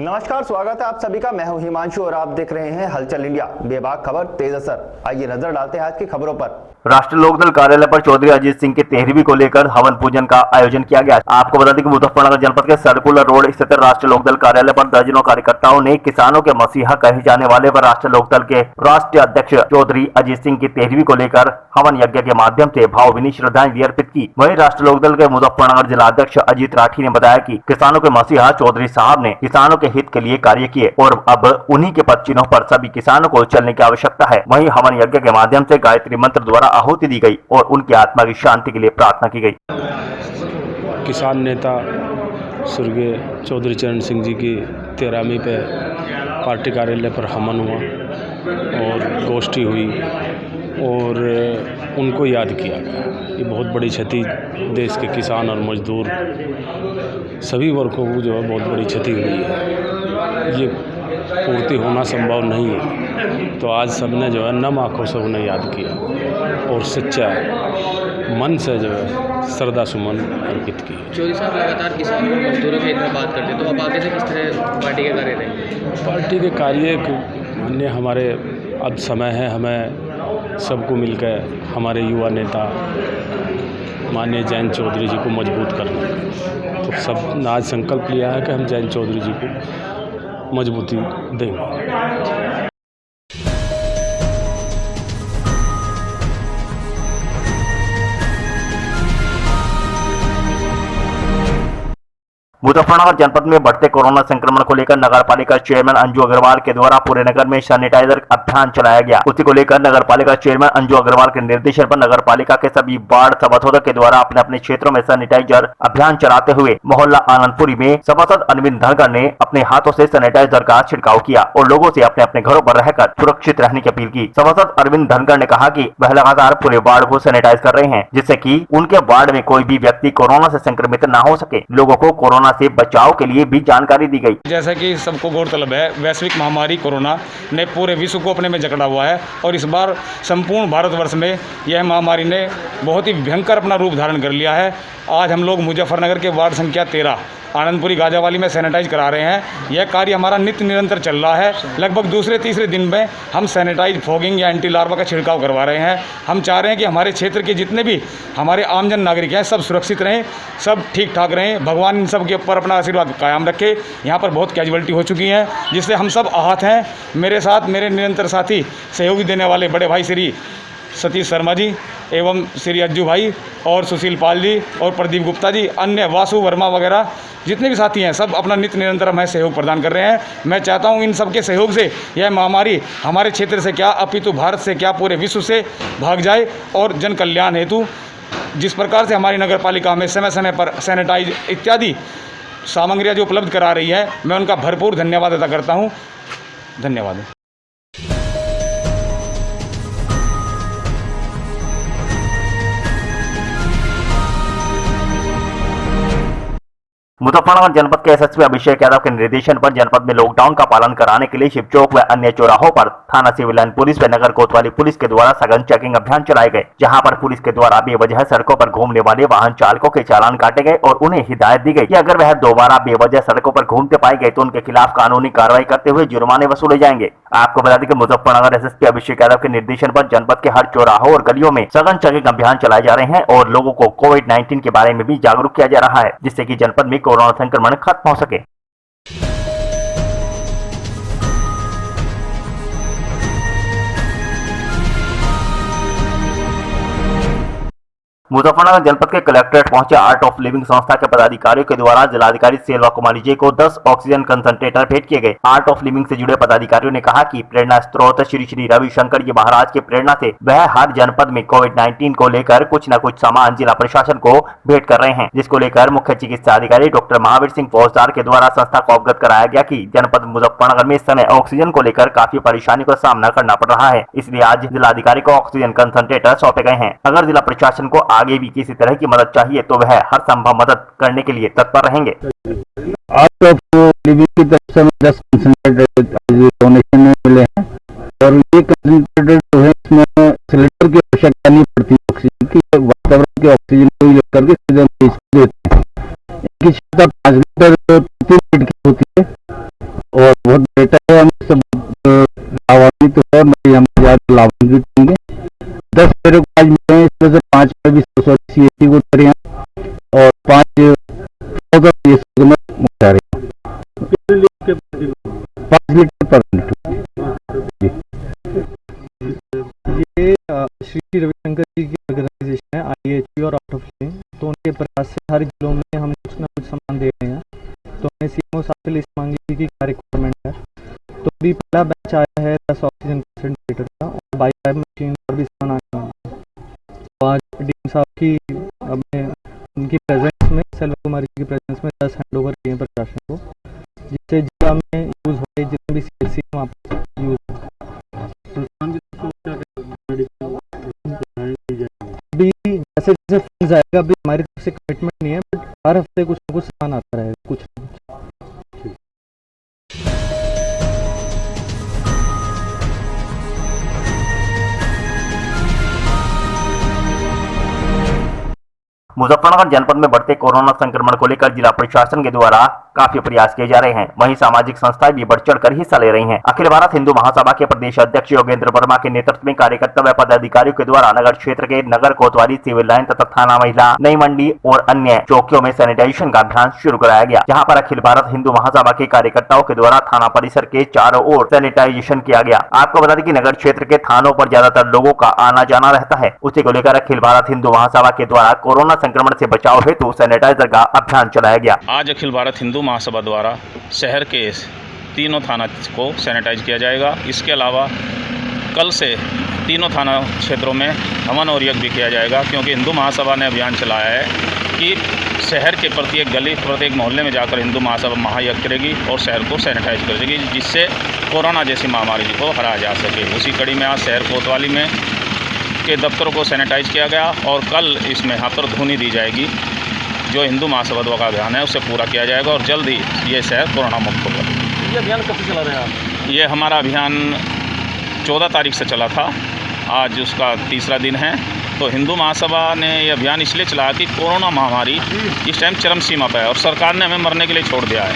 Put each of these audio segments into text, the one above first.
नमस्कार, स्वागत है आप सभी का। मैं हूं हिमांशु और आप देख रहे हैं हलचल इंडिया। बेबाक खबर तेज असर। आइए नजर डालते हैं आज की खबरों पर। राष्ट्रीय लोकदल कार्यालय पर चौधरी अजीत सिंह की 13वीं को लेकर हवन पूजन का आयोजन किया गया। आपको बता दें कि मुजफ्फरनगर जनपद के सर्कुलर रोड स्थित राष्ट्रीय लोकदल कार्यालय पर दर्जनों कार्यकर्ताओं ने किसानों के मसीहा कहे जाने वाले व राष्ट्रीय लोकदल के राष्ट्रीय अध्यक्ष चौधरी अजीत सिंह की 13वीं को लेकर हवन यज्ञ के माध्यम से भावभीनी श्रद्धांजलि अर्पित की। वहीं राष्ट्रीय लोकदल के मुजफ्फरनगर जिला अध्यक्ष अजीत राठी ने बताया कि किसानों के मसीहा चौधरी साहब ने किसानों के हित के लिए कार्य किए और अब उन्हीं के पद चिन्हों पर सभी किसानों को चलने की आवश्यकता है। वहीं हवन यज्ञ के माध्यम से गायत्री मंत्र द्वारा आहुति दी गई और उनकी आत्मा की शांति के लिए प्रार्थना की गई। किसान नेता स्वर्गीय चौधरी चरण सिंह जी की 13वीं पे पार्टी कार्यालय पर हवन हुआ और गोष्ठी हुई और उनको याद किया गया। ये बहुत बड़ी क्षति देश के किसान और मजदूर सभी वर्गों को जो है बहुत बड़ी क्षति हुई है। ये पूर्ति होना संभव नहीं है, तो आज सबने जो है नम आंखों से उन्हें याद किया और सच्चा मन से जो है श्रद्धा सुमन अर्पित किए। चौधरी साहब लगातार किसानों और मजदूरों की तरह बात करते, तो अब आगे से किस तरह पार्टी के कार्य रहेंगे? पार्टी के कार्य मान्य हमारे अब समय है, हमें सबको मिलकर हमारे युवा नेता माननीय जयंत चौधरी जी को मजबूत करना। तो सब ने आज संकल्प लिया है कि हम जयंत चौधरी जी को मजबूती देंगे। मुजफ्फरनगर जनपद में बढ़ते कोरोना संक्रमण को लेकर नगर पालिका चेयरमैन अंजू अग्रवाल के द्वारा पूरे नगर में सैनिटाइजर अभियान चलाया गया। उसी को लेकर नगर पालिका चेयरमैन अंजू अग्रवाल के निर्देशन पर नगर पालिका के सभी वार्ड सभासदों के द्वारा अपने अपने क्षेत्रों में सैनिटाइजर अभियान चलाते हुए मोहल्ला आनंदपुरी में सभासद अरविंद धनगर ने अपने हाथों से सैनिटाइजर का छिड़काव किया और लोगों से अपने अपने घरों पर रहकर सुरक्षित रहने की अपील की। सभासद अरविंद धनगर ने कहा कि वह लगातार पूरे वार्ड को सैनिटाइज कर रहे हैं, जिससे कि उनके वार्ड में कोई भी व्यक्ति कोरोना से संक्रमित न हो सके। लोगों को कोरोना से बचाव के लिए भी जानकारी दी गई। जैसा कि सबको गौरतलब है, वैश्विक महामारी कोरोना ने पूरे विश्व को अपने में जकड़ा हुआ है और इस बार संपूर्ण भारतवर्ष में यह महामारी ने बहुत ही भयंकर अपना रूप धारण कर लिया है। आज हम लोग मुजफ्फरनगर के वार्ड संख्या 13 आनंदपुरी गाजावाली में सैनिटाइज करा रहे हैं। यह कार्य हमारा नित्य निरंतर चल रहा है। लगभग दूसरे तीसरे दिन में हम सैनिटाइज फॉगिंग या एंटी लार्वा का छिड़काव करवा रहे हैं। हम चाह रहे हैं कि हमारे क्षेत्र के जितने भी हमारे आमजन नागरिक हैं सब सुरक्षित रहें, सब ठीक ठाक रहें। भगवान इन सब के ऊपर अपना आशीर्वाद कायम रखे। यहाँ पर बहुत कैजुअलिटी हो चुकी है, जिससे हम सब आहत हैं। मेरे साथ मेरे निरंतर साथी सहयोगी देने वाले बड़े भाई श्री सतीश शर्मा जी एवं श्री अज्जू भाई और सुशील पाल जी और प्रदीप गुप्ता जी, अन्य वासु वर्मा वगैरह जितने भी साथी हैं सब अपना नित्य निरंतर हमें सहयोग प्रदान कर रहे हैं। मैं चाहता हूं इन सब के सहयोग से यह महामारी हमारे क्षेत्र से क्या अपितु भारत से क्या पूरे विश्व से भाग जाए और जन कल्याण हेतु जिस प्रकार से हमारी नगर पालिका हमें समय समय पर सैनिटाइज इत्यादि सामग्रियाँ जो उपलब्ध करा रही है, मैं उनका भरपूर धन्यवाद अदा करता हूँ। धन्यवाद। मुजफ्फरनगर जनपद के एसएसपी अभिषेक यादव के निर्देशन पर जनपद में लॉकडाउन का पालन कराने के लिए शिव चौक व अन्य चौराहों पर थाना सिविल लाइन पुलिस व नगर कोतवाली पुलिस के द्वारा सघन चेकिंग अभियान चलाए गए, जहां पर पुलिस के द्वारा बेवजह सड़कों पर घूमने वाले वाहन चालकों के चालान काटे गए और उन्हें हिदायत दी गई कि अगर वह दोबारा बेवजह सड़कों पर घूमते पाए गए तो उनके खिलाफ कानूनी कार्रवाई करते हुए जुर्माने वसूले जाएंगे। आपको बता दें कि मुजफ्फरनगर एसएसपी अभिषेक यादव के निर्देशन पर जनपद के हर चौराहों और गलियों में सघन चेकिंग अभियान चलाए जा रहे हैं और लोगों को कोविड-19 के बारे में भी जागरूक किया जा रहा है, जिससे कि जनपद में कोरोना संक्रमण खत्म हो सके। मुजफ्फरनगर जनपद के कलेक्ट्रेट पहुंचे आर्ट ऑफ लिविंग संस्था के पदाधिकारियों के द्वारा जिलाधिकारी सेल्वा कुमारी जी को 10 ऑक्सीजन कंसंट्रेटर भेंट किए गए। आर्ट ऑफ लिविंग से जुड़े पदाधिकारियों ने कहा कि प्रेरणा स्रोत श्री श्री रविशंकर जी महाराज के प्रेरणा से वह हर जनपद में कोविड-19 को लेकर कुछ न कुछ सामान जिला प्रशासन को भेंट कर रहे हैं, जिसको लेकर मुख्य चिकित्सा अधिकारी डॉक्टर महावीर सिंह फौजदार के द्वारा संस्था को अवगत कराया गया कि जनपद मुजफ्फरनगर में इस समय ऑक्सीजन को लेकर काफी परेशानी का सामना करना पड़ रहा है, इसलिए आज जिलाधिकारी को ऑक्सीजन कंसंट्रेटर सौंपे गए हैं। अगर जिला प्रशासन को आगे भी किसी तरह की मदद चाहिए तो वह हर संभव मदद करने के लिए तत्पर रहेंगे। आर्ट ऑफ लिविंग की तरफ से 10 कंसंट्रेटर डोनेशन में मिले हैं और ये कंसंट्रेटर जो है इसमें सिलेंडर की आवश्यकता नहीं पड़ती, ऑक्सीजन की वातावरण के ऑक्सीजन को यूज करके सीधे देते हैं। इनकी क्षमता 5 लीटर प्रति मिनट की होती है और बहुत बेटर है। हम सब लाभान्वित हुए और मैं हम ज़्यादा लाभान्वित होंगे। 10 मेरे को आज मिले हैं, इसमें से 5 में भी CSC को दे रहे हैं और 5 CSC को मैं मुझा रही हूँ। 5 लीटर पर मिनट। ये श्री रविशंकर जी की ऑर्गेनाइजेशन है IHP और आउट ऑफ लिविंग, तो उनके प्रयास से हर जिलों में हम कुछ ना कुछ सामान दे रहे हैं। तो हमने CMO साहब से लिस्ट मांगी थी कि क्या रिक्वायरमेंट है, तो अभी पहला बैच आया है 10 ऑक्सीजन कंसंट्रेटर का और बायो मशीन और भी सामान आने वाला है। तो आज DM साहब की हमने उनकी प्रेजेंस में, सेल्वा कुमारी जी की प्रेजेंस में 10 हैंड ओवर किए प्रशासन को, जिससे जिला में यूज़ हो रहे जितने भी CSC वहाँ पर यूज़ हो। अभी जैसे जैसे फंड आएगा, अभी हमारी तरफ से कमिटमेंट नहीं है, बट हर हफ्ते कुछ ना कुछ सामान आता रहेगा, कुछ ना कुछ। मुजफ्फरनगर जनपद में बढ़ते कोरोना संक्रमण को लेकर जिला प्रशासन के द्वारा काफी प्रयास किए जा रहे हैं। वहीं सामाजिक संस्थाएं भी बढ़ चढ़कर हिस्सा ले रही हैं। अखिल भारत हिंदू महासभा के प्रदेश अध्यक्ष योगेंद्र वर्मा के नेतृत्व में कार्यकर्ता व पदाधिकारियों के द्वारा नगर क्षेत्र के नगर कोतवाली, सिविल लाइन तथा थाना महिला, नई मंडी और अन्य चौकियों में सैनिटाइजेशन का अभियान शुरू कराया गया, जहाँ पर अखिल भारत हिंदू महासभा के कार्यकर्ताओं के द्वारा थाना परिसर के चारों ओर सैनिटाइजेशन किया गया। आपको बता दें कि नगर क्षेत्र के थानों पर ज्यादातर लोगों का आना जाना रहता है। उसी को लेकर अखिल भारत हिंदू महासभा के द्वारा कोरोना संक्रमण से बचाव हेतु सैनिटाइजर का अभियान चलाया गया। आज अखिल भारत हिंदू महासभा द्वारा शहर के तीनों थाना को सैनिटाइज किया जाएगा। इसके अलावा कल से तीनों थाना क्षेत्रों में हवन और यज्ञ भी किया जाएगा, क्योंकि हिंदू महासभा ने अभियान चलाया है कि शहर के प्रत्येक गली, प्रत्येक मोहल्ले में जाकर हिंदू महासभा महायज्ञ करेगी और शहर को सैनिटाइज करेगी, जिससे कोरोना जैसी महामारी को हराया जा सके। उसी कड़ी में आज शहर कोतवाली में के दफ्तरों को सैनिटाइज किया गया और कल इसमें हाथों धुनी दी जाएगी। जो हिंदू महासभा का अभियान है उसे पूरा किया जाएगा और जल्द ही ये शहर कोरोना मुक्त होगा। ये अभियान कब से चला रहे हैं आप? ये हमारा अभियान 14 तारीख से चला था, आज उसका तीसरा दिन है। तो हिंदू महासभा ने ये अभियान इसलिए चलाया कि कोरोना महामारी इस टाइम चरम सीमा पर है और सरकार ने हमें मरने के लिए छोड़ दिया है।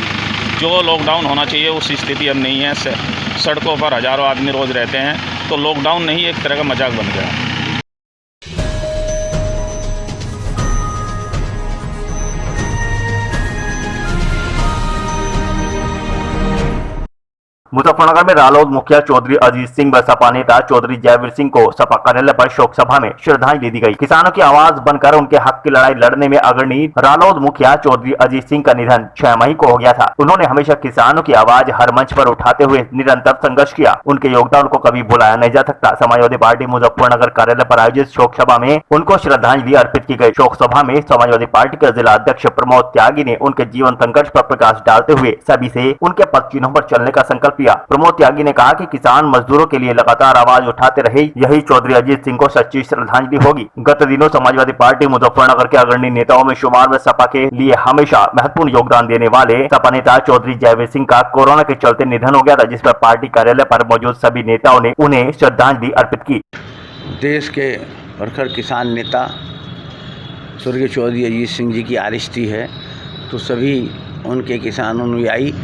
जो लॉकडाउन होना चाहिए उस स्थिति अब नहीं है। सड़कों पर हज़ारों आदमी रोज़ रहते हैं, तो लॉकडाउन नहीं एक तरह का मजाक बन गया। मुजफ्फरनगर में रालोद मुखिया चौधरी अजीत सिंह व सपा नेता चौधरी जयवीर सिंह को सपा कार्यालय पर शोक सभा में श्रद्धांजलि दी गई। किसानों की आवाज बनकर उनके हक की लड़ाई लड़ने में अग्रणी रालोद मुखिया चौधरी अजीत सिंह का निधन 6 मई को हो गया था। उन्होंने हमेशा किसानों की आवाज हर मंच पर उठाते हुए निरंतर संघर्ष किया। उनके योगदान को कभी भुलाया नहीं जा सकता। समाजवादी पार्टी मुजफ्फरनगर कार्यालय पर आयोजित शोक सभा में उनको श्रद्धांजलि अर्पित की गई। शोक सभा में समाजवादी पार्टी के जिला अध्यक्ष प्रमोद त्यागी ने उनके जीवन संघर्ष पर प्रकाश डालते हुए सभी से उनके पद चिन्हों पर चलने का संकल्प लिया। प्रमोद त्यागी ने कहा कि किसान मजदूरों के लिए लगातार आवाज उठाते रहे, यही चौधरी अजीत सिंह को सच्ची श्रद्धांजलि होगी। गत दिनों समाजवादी पार्टी मुजफ्फरनगर के अग्रणी नेताओं में शुमार व सपा के लिए हमेशा महत्वपूर्ण योगदान देने वाले सपा नेता चौधरी जयवीर सिंह का कोरोना के चलते निधन हो गया था, जिस पर पार्टी कार्यालय पर मौजूद सभी नेताओं ने उन्हें श्रद्धांजलि अर्पित की। देश के प्रखर किसान नेता स्वर्गीय चौधरी अजीत सिंह जी की आरिष्टी है, तो सभी उनके किसान अनुयायी,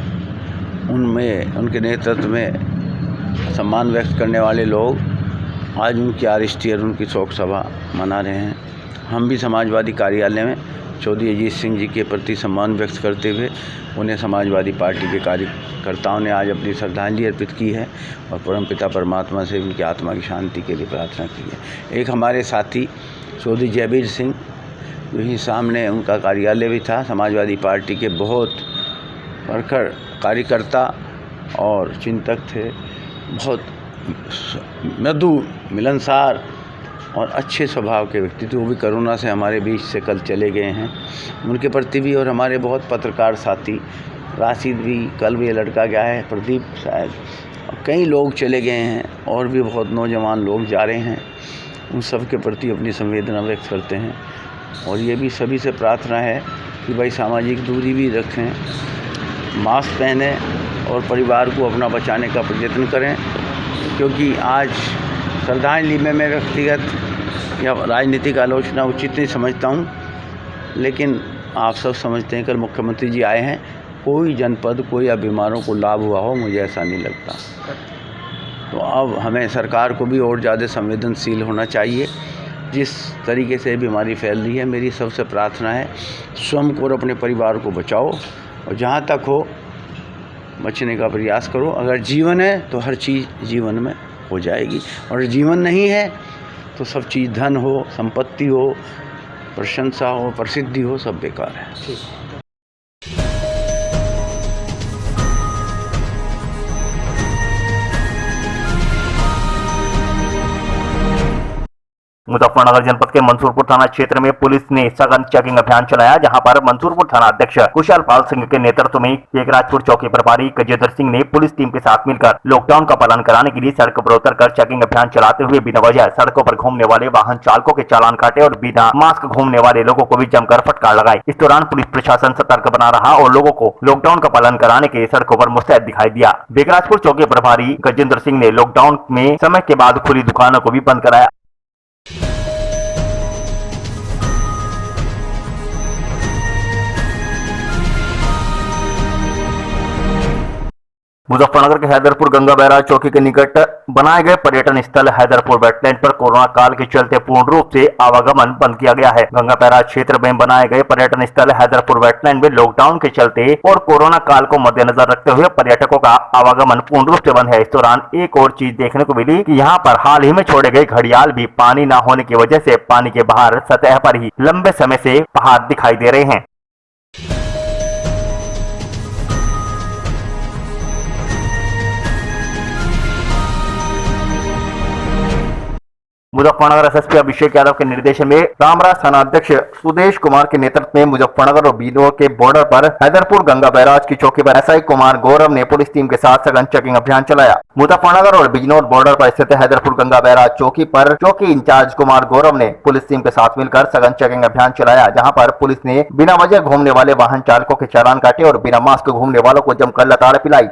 उनमें उनके नेतृत्व में सम्मान व्यक्त करने वाले लोग आज उनकी आरिष्टी और उनकी शोक सभा मना रहे हैं। हम भी समाजवादी कार्यालय में चौधरी अजीत सिंह जी के प्रति सम्मान व्यक्त करते हुए उन्हें समाजवादी पार्टी के कार्यकर्ताओं ने आज अपनी श्रद्धांजलि अर्पित की है और परमपिता परमात्मा से उनकी आत्मा की शांति के लिए प्रार्थना की है। एक हमारे साथी चौधरी जयवीर सिंह, यही सामने उनका कार्यालय भी था, समाजवादी पार्टी के बहुत प्रखर कार्यकर्ता और चिंतक थे, बहुत मृदु, मिलनसार और अच्छे स्वभाव के व्यक्ति थे। वो भी कोरोना से हमारे बीच से कल चले गए हैं। उनके प्रति भी और हमारे बहुत पत्रकार साथी, राशिद भी, कल भी लड़का गया है, प्रदीप शायद, कई लोग चले गए हैं और भी बहुत नौजवान लोग जा रहे हैं। उन सब के प्रति अपनी संवेदना व्यक्त करते हैं और ये भी सभी से प्रार्थना है कि भाई सामाजिक दूरी भी रखें, मास्क पहने और परिवार को अपना बचाने का प्रयत्न करें, क्योंकि आज श्रद्धांजलि में मैं व्यक्तिगत या राजनीतिक आलोचना उचित नहीं समझता हूं, लेकिन आप सब समझते हैं कल मुख्यमंत्री जी आए हैं, कोई जनपद कोई या बीमारों को लाभ हुआ हो, मुझे ऐसा नहीं लगता। तो अब हमें सरकार को भी और ज़्यादा संवेदनशील होना चाहिए। जिस तरीके से बीमारी फैल रही है, मेरी सबसे प्रार्थना है स्वयं को और अपने परिवार को बचाओ, और जहाँ तक हो बचने का प्रयास करो। अगर जीवन है तो हर चीज़ जीवन में हो जाएगी, और जीवन नहीं है तो सब चीज़, धन हो, संपत्ति हो, प्रशंसा हो, प्रसिद्धि हो, सब बेकार है। मुजफ्फरनगर जनपद के मंसूरपुर थाना क्षेत्र में पुलिस ने सघन चेकिंग अभियान चलाया, जहां पर मंसूरपुर थाना अध्यक्ष कुशल पाल सिंह के नेतृत्व में एकराजपुर चौकी प्रभारी गजेंद्र सिंह ने पुलिस टीम के साथ मिलकर लॉकडाउन का पालन कराने के लिए सड़क पर उतरकर चेकिंग अभियान चलाते हुए बिना वजह सड़कों पर घूमने वाले वाहन चालकों के चालान काटे और बिना मास्क घूमने वाले लोगों को भी जमकर फटकार लगाई। इस दौरान पुलिस प्रशासन सतर्क बना रहा और लोगों को लॉकडाउन का पालन कराने के सड़कों पर मुस्तैद दिखाई दिया। एकराजपुर चौकी प्रभारी गजेंद्र सिंह ने लॉकडाउन में समय के बाद खुली दुकानों को भी बंद कराया। मुजफ्फरनगर के हैदरपुर गंगा बैराज चौकी के निकट बनाए गए पर्यटन स्थल हैदरपुर वेटलैंड पर कोरोना काल के चलते पूर्ण रूप से आवागमन बंद किया गया है। गंगा बैराज क्षेत्र में बनाए गए पर्यटन स्थल हैदरपुर वेटलैंड में लॉकडाउन के चलते और कोरोना काल को मद्देनजर रखते हुए पर्यटकों का आवागमन पूर्ण रूप से बंद है। इस दौरान एक और चीज देखने को मिली कि यहाँ पर हाल ही में छोड़े गए घड़ियाल भी पानी न होने की वजह से पानी के बाहर सतह पर ही लंबे समय से पहाड़ दिखाई दे रहे हैं। मुजफ्फरनगर एसएसपी अभिषेक यादव के निर्देशन में रामराज थानाध्यक्ष सुदेश कुमार के नेतृत्व में मुजफ्फरनगर और बिजनौर के बॉर्डर पर हैदरपुर गंगा बैराज की चौकी पर एसआई कुमार गौरव ने पुलिस टीम के साथ सघन चेकिंग अभियान चलाया। मुजफ्फरनगर और बिजनौर बॉर्डर पर स्थित हैदरपुर गंगा बैराज चौकी पर चौकी इंचार्ज कुमार गौरव ने पुलिस टीम के साथ मिलकर सघन चेकिंग अभियान चलाया, जहाँ पर पुलिस ने बिना वजह घूमने वाले वाहन चालकों के चालान काटे और बिना मास्क घूमने वालों को जमकर लताड़ पिलाई।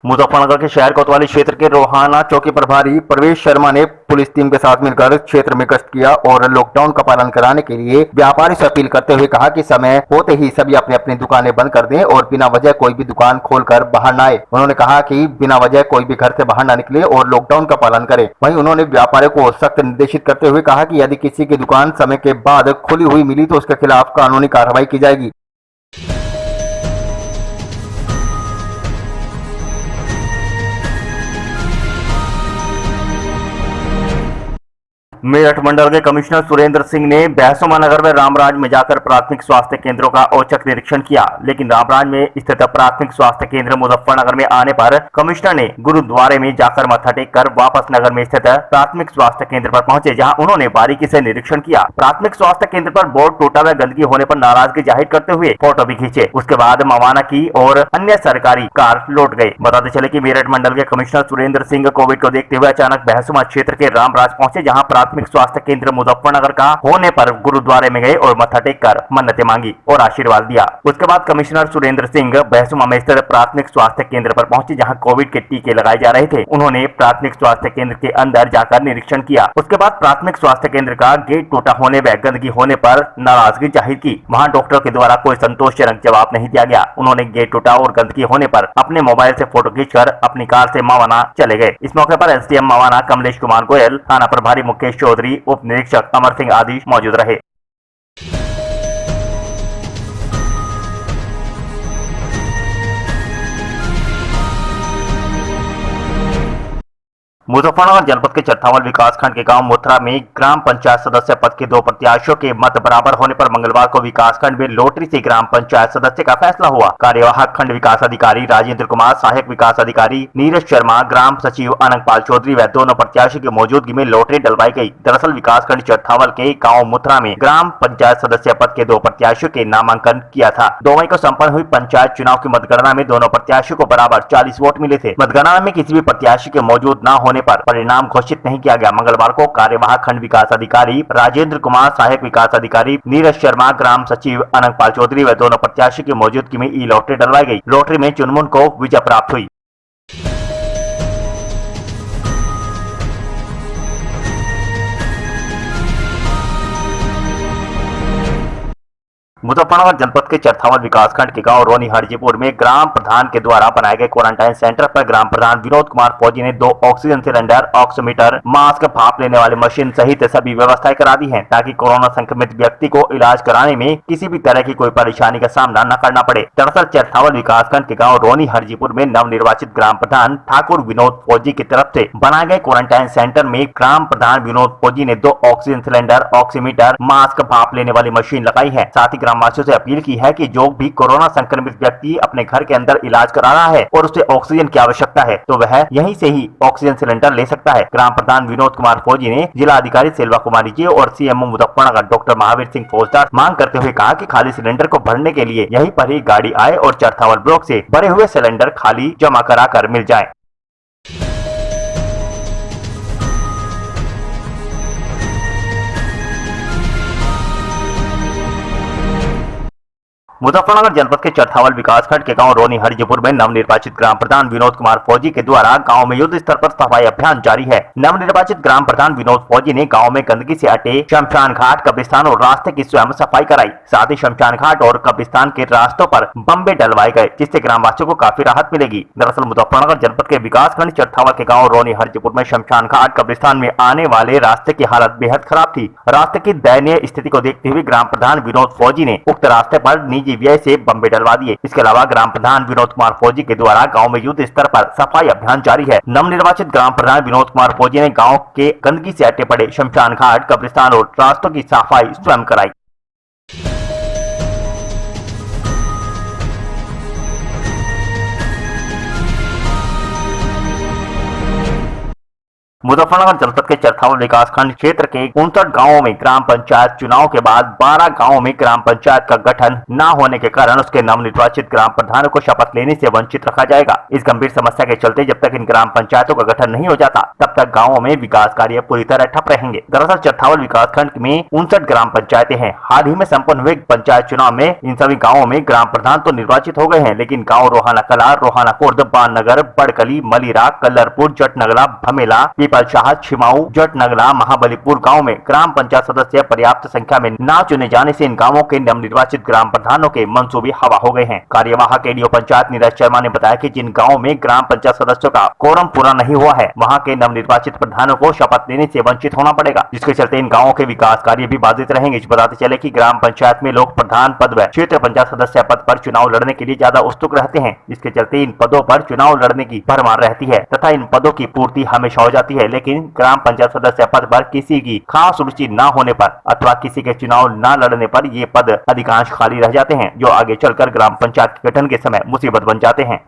मुजफ्फरनगर के शहर कोतवाली क्षेत्र के रोहाना चौकी प्रभारी प्रवेश शर्मा ने पुलिस टीम के साथ मिलकर क्षेत्र में गश्त किया और लॉकडाउन का पालन कराने के लिए व्यापारी से अपील करते हुए कहा कि समय होते ही सभी अपनी अपनी दुकानें बंद कर दें और बिना वजह कोई भी दुकान खोलकर बाहर न आए। उन्होंने कहा कि बिना वजह कोई भी घर से बाहर न निकले और लॉकडाउन का पालन करे। वहीं उन्होंने व्यापारियों को सख्त निर्देशित करते हुए कहा कि यदि किसी की दुकान समय के बाद खुली हुई मिली तो उसके खिलाफ कानूनी कार्रवाई की जाएगी। मेरठ मंडल के कमिश्नर सुरेंद्र सिंह ने बहसोमा नगर में रामराज में जाकर प्राथमिक स्वास्थ्य केंद्रों का औचक निरीक्षण किया, लेकिन रामराज में स्थित प्राथमिक स्वास्थ्य केंद्र मुजफ्फरनगर में आने पर कमिश्नर ने गुरुद्वारे में जाकर मत्था टेक कर वापस नगर में स्थित प्राथमिक स्वास्थ्य केंद्र पर पहुंचे, जहां उन्होंने बारीकी से निरीक्षण किया। प्राथमिक स्वास्थ्य केंद्र पर बोर्ड टूटा व गंदगी होने पर नाराजगी जाहिर करते हुए फोटो भी खींचे। उसके बाद मवाना की और अन्य सरकारी कार लौट गए। बताते चले कि मेरठ मंडल के कमिश्नर सुरेंद्र सिंह कोविड को देखते हुए अचानक बहसोमा क्षेत्र के रामराज पहुंचे, जहां प्राथमिक स्वास्थ्य केंद्र मुजफ्फरनगर का होने पर गुरुद्वारे में गए और मत्था टेक कर मन्नतें मांगी और आशीर्वाद दिया। उसके बाद कमिश्नर सुरेंद्र सिंह बहसोमा में स्थित प्राथमिक स्वास्थ्य केंद्र पर पहुंचे, जहां कोविड के टीके लगाए जा रहे थे। उन्होंने प्राथमिक स्वास्थ्य केंद्र के अंदर जाकर निरीक्षण किया। उसके बाद प्राथमिक स्वास्थ्य केंद्र का गेट टूटा होने व गंदगी होने पर नाराजगी जाहिर की। वहां डॉक्टर के द्वारा कोई संतोषजनक जवाब नहीं दिया गया। उन्होंने गेट टूटा और गंदगी होने पर अपने मोबाइल से फोटो खींचकर अपनी कार से मवाना चले गए। इस मौके पर एसडीएम मवाना कमलेश कुमार गोयल, थाना प्रभारी मुकेश चौधरी, उप निरीक्षक अमर सिंह आदि मौजूद रहे। मुजफ्फरनगर जनपद के चट्ठावल विकासखंड के गांव मुथरा में ग्राम पंचायत सदस्य पद के 2 प्रत्याशियों के मत बराबर होने पर मंगलवार को विकासखंड में लॉटरी से ग्राम पंचायत सदस्य का फैसला हुआ। कार्यवाहक खंड विकास अधिकारी राजेंद्र कुमार, सहायक विकास अधिकारी नीरज शर्मा, ग्राम सचिव अनंगपाल चौधरी व दोनों प्रत्याशी की मौजूदगी में लॉटरी डलवाई गई। दरअसल विकासखंड चट्ठावल के गाँव मुथरा में ग्राम पंचायत सदस्य पद के 2 प्रत्याशियों के नामांकन किया था। 2 मई को संपन्न हुई पंचायत चुनाव की मतगणना में दोनों प्रत्याशियों को बराबर 40 वोट मिले थे। मतगणना में किसी भी प्रत्याशी के मौजूद न होने पर परिणाम घोषित नहीं किया गया। मंगलवार को कार्यवाहक खंड विकास अधिकारी राजेंद्र कुमार, सहायक विकास अधिकारी नीरज शर्मा, ग्राम सचिव अनंगपाल चौधरी व दोनों प्रत्याशी की मौजूदगी में ई लॉटरी डलवाई गई। लॉटरी में चुनमुन को विजय प्राप्त हुई। मुजफ्फरनगर जनपद के चरथावल विकासखंड के गांव रोनी हरजीपुर में ग्राम प्रधान के द्वारा बनाए गए क्वारंटाइन सेंटर पर ग्राम प्रधान विनोद कुमार फौजी ने 2 ऑक्सीजन सिलेंडर, ऑक्सीमीटर, मास्क, भाप लेने वाली मशीन सहित सभी व्यवस्थाएं करा दी हैं ताकि कोरोना संक्रमित व्यक्ति को इलाज कराने में किसी भी तरह की कोई परेशानी का सामना न करना पड़े। दरअसल चरथावल विकासखंड के गाँव रोनी हरजीपुर में नवनिर्वाचित ग्राम प्रधान ठाकुर विनोद फौजी की तरफ से बनाए गए क्वारंटाइन सेंटर में ग्राम प्रधान विनोद फौजी ने 2 ऑक्सीजन सिलेंडर, ऑक्सीमीटर, मास्क, भाप लेने वाली मशीन लगाई है। साथ ही ग्रामवासियों से अपील की है कि जो भी कोरोना संक्रमित व्यक्ति अपने घर के अंदर इलाज करा रहा है और उसे ऑक्सीजन की आवश्यकता है तो वह यहीं से ही ऑक्सीजन सिलेंडर ले सकता है। ग्राम प्रधान विनोद कुमार फौजी ने जिला अधिकारी सेल्वा कुमारी जी और सीएमओ मुजफ्फरनगर डॉक्टर महावीर सिंह फौजदार मांग करते हुए कहा कि खाली सिलेंडर को भरने के लिए यहीं पर ही गाड़ी आए और चरथावल ब्लॉक से भरे हुए सिलेंडर खाली जमा करा कर मिल जाए। मुजफ्फरनगर जनपद के चरथावल विकासखंड के गांव रोनी हरजीपुर में नवनिर्वाचित ग्राम प्रधान विनोद कुमार फौजी के द्वारा गांव में युद्ध स्तर पर सफाई अभियान जारी है। नवनिर्वाचित ग्राम प्रधान विनोद फौजी ने गांव में गंदगी से हटे शमशान घाट, कब्रिस्तान और रास्ते की स्वयं सफाई कराई। साथ ही शमशान घाट और कब्रिस्तान के रास्तों पर बम्बे डलवाए गए जिससे ग्रामवासियों को काफी राहत मिलेगी। दरअसल मुजफ्फरनगर जनपद के विकासखंड चरथावल के गाँव रोनी हरजीपुर में शमशान घाट, कब्रिस्तान में आने वाले रास्ते की हालत बेहद खराब थी। रास्ते की दयनीय स्थिति को देखते हुए ग्राम प्रधान विनोद फौजी ने उक्त रास्ते पर निजी व्यय से बम्बे डलवा दिए। इसके अलावा ग्राम प्रधान विनोद कुमार फौजी के द्वारा गांव में युद्ध स्तर पर सफाई अभियान जारी है। नवनिर्वाचित ग्राम प्रधान विनोद कुमार फौजी ने गांव के गंदगी से हटे पड़े शमशान घाट, कब्रिस्तान और रास्तों की सफाई स्वयं कराई। मुजफ्फरनगर जनपद के चरथावल विकासखंड क्षेत्र के 59 गांवों में ग्राम पंचायत चुनाव के बाद 12 गांवों में ग्राम पंचायत का गठन न होने के कारण उसके नवनिर्वाचित ग्राम प्रधानों को शपथ लेने से वंचित रखा जाएगा। इस गंभीर समस्या के चलते जब तक इन ग्राम पंचायतों का गठन नहीं हो जाता तब तक गाँवों में विकास कार्य पूरी तरह ठप रहेंगे। दरअसल चरथावल विकासखंड में 59 ग्राम पंचायतें हैं। हाल ही में संपन्न हुए पंचायत चुनाव में इन सभी गाँवों में ग्राम प्रधान तो निर्वाचित हो गए हैं, लेकिन गाँव रोहाना कला, रोहाना खुर्द, बाननगर, बड़कली, मलिरा, कल्लरपुर, जटनगला, भमेला, शाह, छिमाऊ, जटनगला, महाबलीपुर गांव में ग्राम पंचायत सदस्य पर्याप्त संख्या में न चुने जाने से इन गांवों के नवनिर्वाचित ग्राम प्रधानों के मंसूबे हवा हो गए हैं। कार्यवाहक एडीओ पंचायत नीरज शर्मा ने बताया कि जिन गांवों में ग्राम पंचायत सदस्यों का कोरम पूरा नहीं हुआ है वहां के नवनिर्वाचित प्रधानों को शपथ लेने से वंचित होना पड़ेगा, जिसके चलते इन गाँवों के विकास कार्य भी बाधित रहेंगे। बताते चले कि ग्राम पंचायत में लोग प्रधान पद व क्षेत्र पंचायत सदस्य पद पर चुनाव लड़ने के लिए ज्यादा उत्सुक रहते हैं, जिसके चलते इन पदों पर चुनाव लड़ने की भरमार रहती है तथा इन पदों की पूर्ति हमेशा हो जाती है। लेकिन ग्राम पंचायत सदस्य पद पर किसी की खास रुचि न होने पर अथवा किसी के चुनाव न लड़ने पर ये पद अधिकांश खाली रह जाते हैं, जो आगे चलकर ग्राम पंचायत के गठन के समय मुसीबत बन जाते हैं।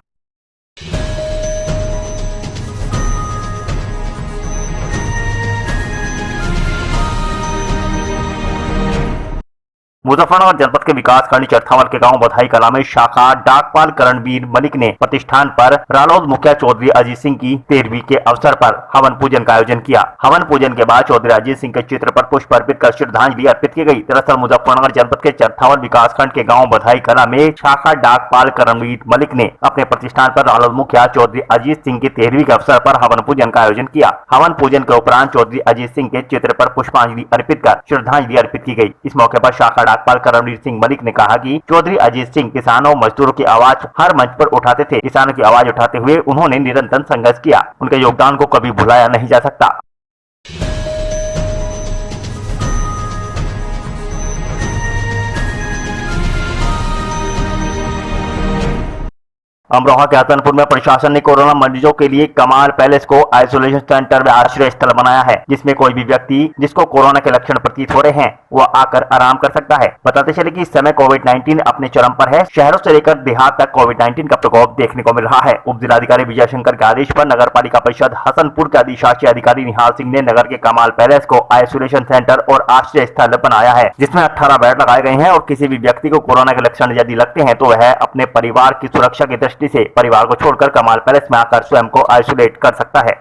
मुजफ्फरनगर जनपद के विकासखंड चरथावल के गांव बधाई कला में शाखा डाकपाल करणवीर मलिक ने प्रतिष्ठान पर रालोद मुखिया चौधरी अजीत सिंह की 13वीं के अवसर पर हवन पूजन का आयोजन किया। हवन पूजन के बाद चौधरी अजीत सिंह के चित्र पर पुष्प अर्पित कर श्रद्धांजलि अर्पित की गई। दरअसल मुजफ्फरनगर जनपद के चरथावल विकासखंड के गाँव बधाई कला में शाखा डाकपाल करणवीर मलिक ने अपने प्रतिष्ठान पर रालोद मुखिया चौधरी अजीत सिंह की 13वीं के अवसर पर हवन पूजन का आयोजन किया। हवन पूजन के उपरांत चौधरी अजीत सिंह के चित्र पर पुष्पांजलि अर्पित कर श्रद्धांजलि अर्पित की गई। इस मौके पर शाखा डाकपाल करणवीर सिंह मलिक ने कहा कि चौधरी अजीत सिंह किसानों मजदूरों की आवाज हर मंच पर उठाते थे। किसानों की आवाज उठाते हुए उन्होंने निरंतर संघर्ष किया। उनके योगदान को कभी भुलाया नहीं जा सकता। अमरोहा के हसनपुर में प्रशासन ने कोरोना मरीजों के लिए कमाल पैलेस को आइसोलेशन सेंटर व आश्रय स्थल बनाया है, जिसमें कोई भी व्यक्ति जिसको कोरोना के लक्षण प्रतीत हो रहे हैं वह आकर आराम कर सकता है। बताते चले कि इस समय कोविड-19 अपने चरम पर है। शहरों से लेकर देहात तक कोविड-19 का प्रकोप देखने को मिल रहा है। उप जिलाधिकारी विजय शंकर के आदेश पर नगर पालिका परिषद हसनपुर के अधिशासी अधिकारी निहाल सिंह ने नगर के कमाल पैलेस को आइसोलेशन सेंटर और आश्रय स्थल बनाया है, जिसमें 18 बेड लगाए गए हैं और किसी भी व्यक्ति को कोरोना के लक्षण यदि लगते हैं तो वह अपने परिवार की सुरक्षा की दृष्टि से परिवार को छोड़कर कमाल पैलेस में आकर स्वयं को आइसोलेट कर सकता है।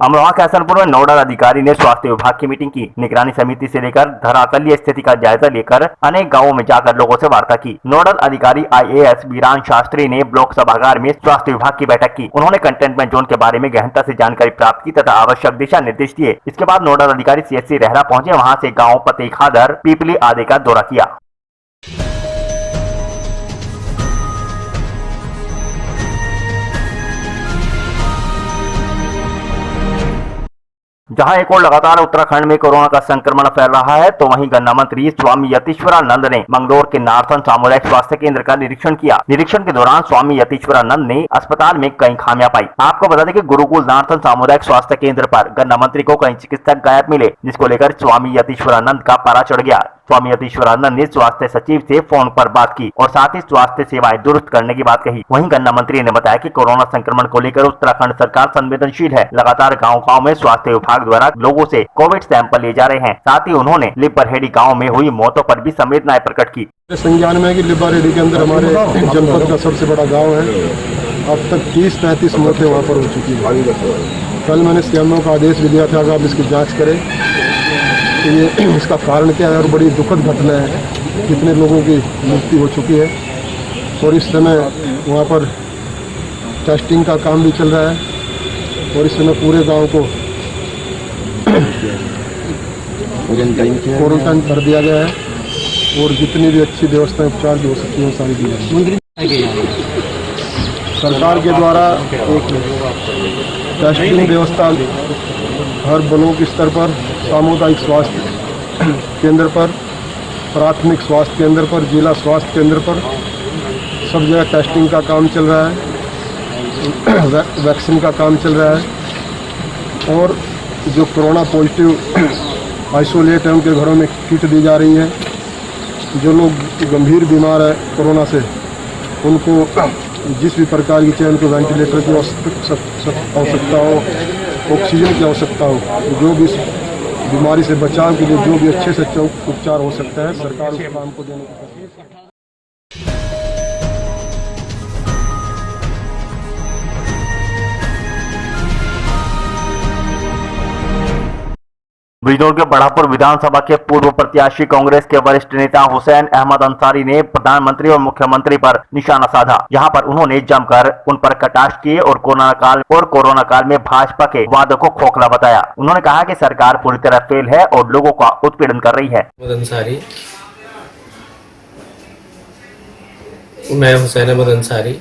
अमरोहा के हसनपुर में नोडल अधिकारी ने स्वास्थ्य विभाग की मीटिंग की। निगरानी समिति से लेकर धरातलीय स्थिति का जायजा लेकर अनेक गांवों में जाकर लोगों से वार्ता की। नोडल अधिकारी IAS वीरान शास्त्री ने ब्लॉक सभागार में स्वास्थ्य विभाग की बैठक की। उन्होंने कंटेनमेंट जोन के बारे में गहनता से जानकारी प्राप्त की तथा आवश्यक दिशा निर्देश दिए। इसके बाद नोडल अधिकारी CSC रहरा पहुंचे। वहां से गाँव पते खादर, पीपली आदि का दौरा किया। जहां एक और लगातार उत्तराखंड में कोरोना का संक्रमण फैल रहा है, तो वहीं गन्ना मंत्री स्वामी यतीश्वरानंद ने मंगलोर के नार्थन सामुदायिक स्वास्थ्य केंद्र का निरीक्षण किया। निरीक्षण के दौरान स्वामी यतीश्वरानंद ने अस्पताल में कई खामियां पाई। आपको बता दें कि गुरुकुल नार्थन सामुदायिक स्वास्थ्य केंद्र पर गन्ना मंत्री को कई चिकित्सक गायब मिले, जिसको लेकर स्वामी यतीश्वरानंद का पारा चढ़ गया। स्वामी यतीश्वरानंद ने स्वास्थ्य सचिव से फोन पर बात की और साथ ही स्वास्थ्य सेवाएं दुरुस्त करने की बात कही। वहीं गन्ना मंत्री ने बताया कि कोरोना संक्रमण को लेकर उत्तराखंड सरकार संवेदनशील है। लगातार गांव-गांव में स्वास्थ्य विभाग द्वारा लोगों से कोविड सैंपल लिए जा रहे हैं। साथ ही उन्होंने लिब्बरहेड़ी गाँव में हुई मौतों पर भी संवेदनाएं प्रकट की। संज्ञान में कि लिब्बरहेड़ी के अंदर हमारे जनपद का सबसे बड़ा गाँव है। अब तक 30-35 मौतें वहाँ पर हो चुकी है। कल मैंने CMO का आदेश भी दिया था कि आप इसकी जाँच करें कि ये इसका कारण क्या है और बड़ी दुखद घटना है। कितने लोगों की मृत्यु हो चुकी है और इस समय वहाँ पर टेस्टिंग का काम भी चल रहा है और इस समय पूरे गांव को क्वारंटाइन कर दिया गया है और जितनी भी अच्छी व्यवस्थाएं उपचार की हो सकती है सारी दी जाएगी। सरकार के द्वारा एक टेस्टिंग व्यवस्था हर ब्लॉक स्तर पर, सामुदायिक स्वास्थ्य केंद्र पर, प्राथमिक स्वास्थ्य केंद्र पर, जिला स्वास्थ्य केंद्र पर सब जगह टेस्टिंग का काम चल रहा है। वैक्सीन का काम चल रहा है और जो कोरोना पॉजिटिव आइसोलेट है उनके घरों में किट दी जा रही है। जो लोग गंभीर बीमार है कोरोना से, उनको जिस भी प्रकार की चाहे उनको वेंटिलेटर की आवश्यकता हो, ऑक्सीजन की आवश्यकता हो, जो भी बीमारी से बचाव के लिए जो भी अच्छे से उपचार हो सकता है, सरकार उस काम को देने की कोशिश कर रही है। बिजनौर के बढ़ापुर विधानसभा के पूर्व प्रत्याशी कांग्रेस के वरिष्ठ नेता हुसैन अहमद अंसारी ने प्रधानमंत्री और मुख्यमंत्री पर निशाना साधा। यहां पर उन्होंने जमकर उन पर कटाक्ष किए और कोरोना काल में भाजपा के वादों को खोखला बताया। उन्होंने कहा कि सरकार पूरी तरह फेल है और लोगों का उत्पीड़न कर रही है। अंसारी, मैं हुसैन अहमद अंसारी,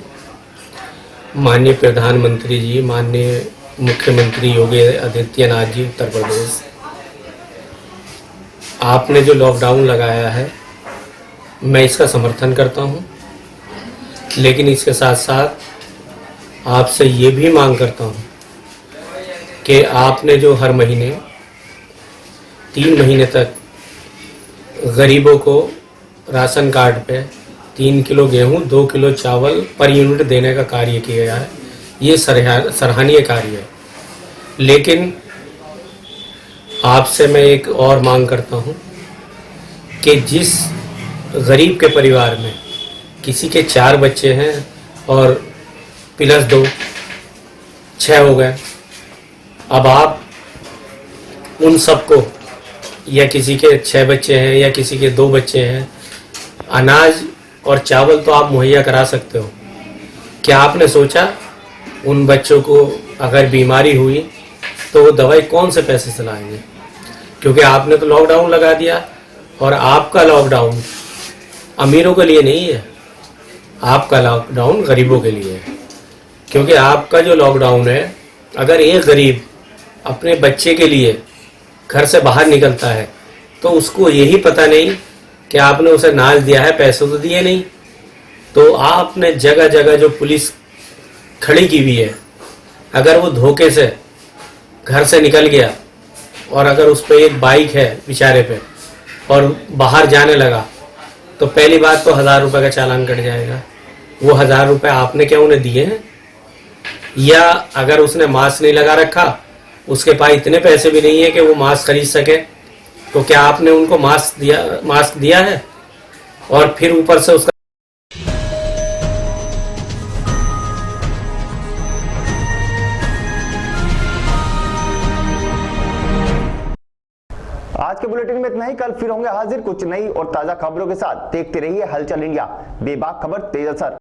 माननीय प्रधानमंत्री जी, माननीय मुख्यमंत्री योगी आदित्यनाथ जी उत्तर प्रदेश, आपने जो लॉकडाउन लगाया है मैं इसका समर्थन करता हूं, लेकिन इसके साथ साथ आपसे ये भी मांग करता हूं कि आपने जो हर महीने 3 महीने तक गरीबों को राशन कार्ड पे 3 किलो गेहूं 2 किलो चावल पर यूनिट देने का कार्य किया है, ये सराहनीय कार्य है। लेकिन आपसे मैं एक और मांग करता हूं कि जिस गरीब के परिवार में किसी के 4 बच्चे हैं और +2 6 हो गए, अब आप उन सबको, या किसी के 6 बच्चे हैं या किसी के 2 बच्चे हैं, अनाज और चावल तो आप मुहैया करा सकते हो। क्या आपने सोचा उन बच्चों को अगर बीमारी हुई तो वो दवाई कौन से पैसे से लाएंगे? क्योंकि आपने तो लॉकडाउन लगा दिया और आपका लॉकडाउन अमीरों के लिए नहीं है, आपका लॉकडाउन गरीबों के लिए है। क्योंकि आपका जो लॉकडाउन है, अगर एक गरीब अपने बच्चे के लिए घर से बाहर निकलता है तो उसको यही पता नहीं कि आपने उसे अनाज दिया है, पैसे तो दिए नहीं। तो आपने जगह जगह जो पुलिस खड़ी की हुई है, अगर वो धोखे से घर से निकल गया और अगर उस पर एक बाइक है बेचारे पे और बाहर जाने लगा, तो पहली बात तो 1000 रुपये का चालान कट जाएगा। वो 1000 रुपये आपने क्या उन्हें दिए हैं? या अगर उसने मास्क नहीं लगा रखा, उसके पास इतने पैसे भी नहीं है कि वो मास्क खरीद सके, तो क्या आपने उनको मास्क दिया है? और फिर ऊपर से उसका आज के बुलेटिन में इतना ही। कल फिर होंगे हाजिर कुछ नई और ताजा खबरों के साथ। देखते रहिए हलचल इंडिया, बेबाक खबर तेज असर।